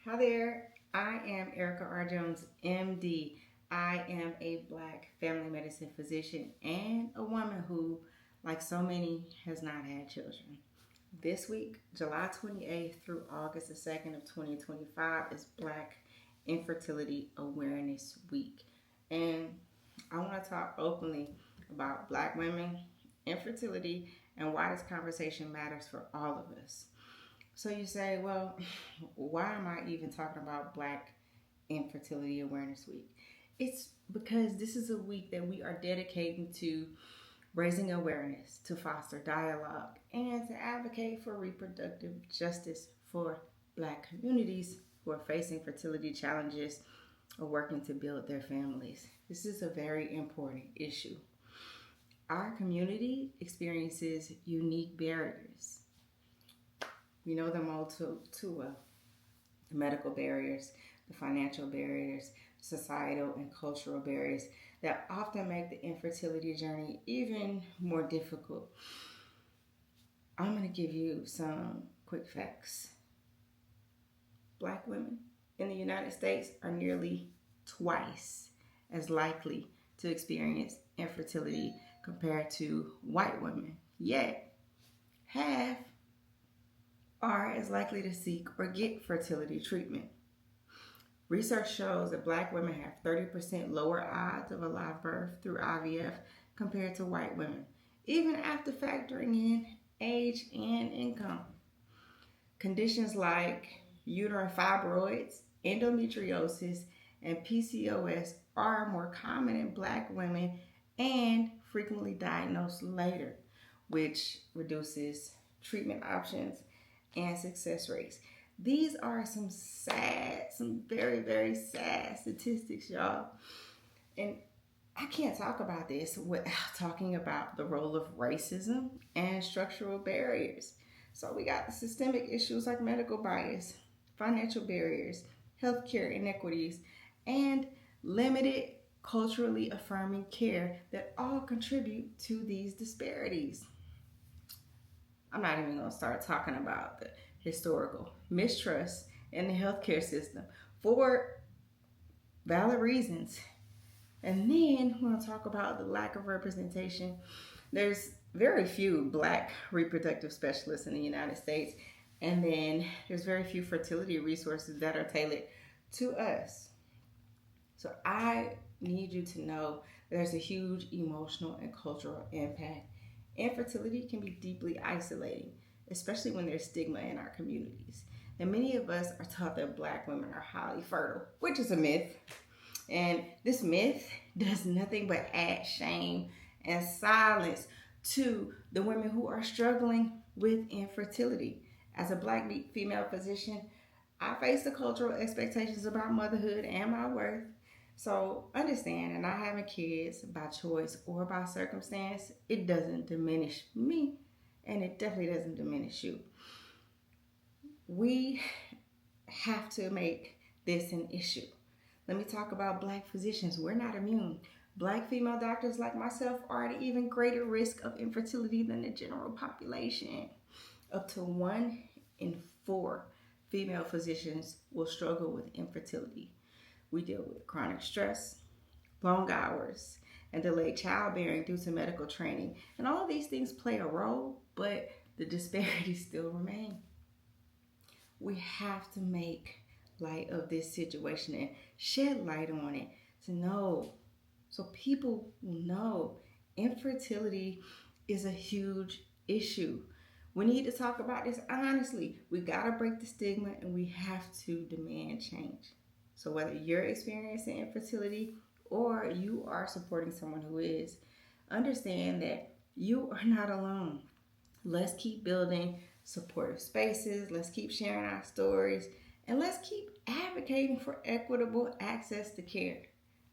Hi there. I am Erica R. Jones, MD. I am a Black family medicine physician and a woman who, like so many, has not had children. This week, July 28th through August the 2nd of 2025, is Black Infertility Awareness Week. And I want to talk openly about Black women, infertility, and why this conversation matters for all of us. So you say, well, why am I even talking about Black Infertility Awareness Week? It's because this is a week that we are dedicating to raising awareness, to foster dialogue, and to advocate for reproductive justice for Black communities who are facing fertility challenges or working to build their families. This is a very important issue. Our community experiences unique barriers. We know them all too well. The medical barriers, the financial barriers, societal and cultural barriers that often make the infertility journey even more difficult. I'm going to give you some quick facts. Black women in the United States are nearly twice as likely to experience infertility compared to white women. Yet, half are as likely to seek or get fertility treatment. Research shows that Black women have 30% lower odds of a live birth through IVF compared to white women, even after factoring in age and income. Conditions like uterine fibroids, endometriosis, and PCOS are more common in Black women and frequently diagnosed later, which reduces treatment options and success rates. These are some very, very sad statistics, y'all. And I can't talk about this without talking about the role of racism and structural barriers. So we got the systemic issues like medical bias, financial barriers, healthcare inequities, and limited culturally affirming care that all contribute to these disparities. I'm not even going to start talking about the historical mistrust in the healthcare system for valid reasons. And then we're going to talk about the lack of representation. There's very few Black reproductive specialists in the United States, and then there's very few fertility resources that are tailored to us. So I need you to know there's a huge emotional and cultural impact. Infertility can be deeply isolating, especially when there's stigma in our communities. And many of us are taught that Black women are highly fertile, which is a myth. And this myth does nothing but add shame and silence to the women who are struggling with infertility. As a Black female physician, I face the cultural expectations about motherhood and my worth. So understand, and not having kids by choice or by circumstance, it doesn't diminish me, and it definitely doesn't diminish you. We have to make this an issue. Let me talk about Black physicians. We're not immune. Black female doctors like myself are at an even greater risk of infertility than the general population. Up to 1 in 4 female physicians will struggle with infertility. We deal with chronic stress, long hours, and delayed childbearing due to medical training. And all of these things play a role, but the disparities still remain. We have to make light of this situation and shed light on it to know, so people will know infertility is a huge issue. We need to talk about this honestly. We gotta break the stigma and we have to demand change. So whether you're experiencing infertility or you are supporting someone who is, understand that you are not alone. Let's keep building supportive spaces. Let's keep sharing our stories. And let's keep advocating for equitable access to care.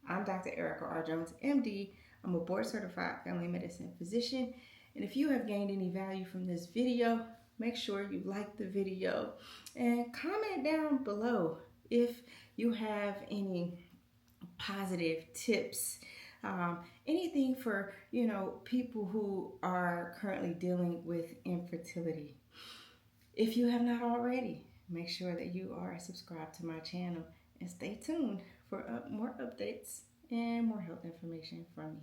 I'm Dr. Erica R. Jones, MD. I'm a board certified family medicine physician. And if you have gained any value from this video, make sure you like the video and comment down below if you have any positive tips, anything for people who are currently dealing with infertility. If you have not already, Make sure that you are subscribed to my channel and stay tuned for more updates and more health information from me.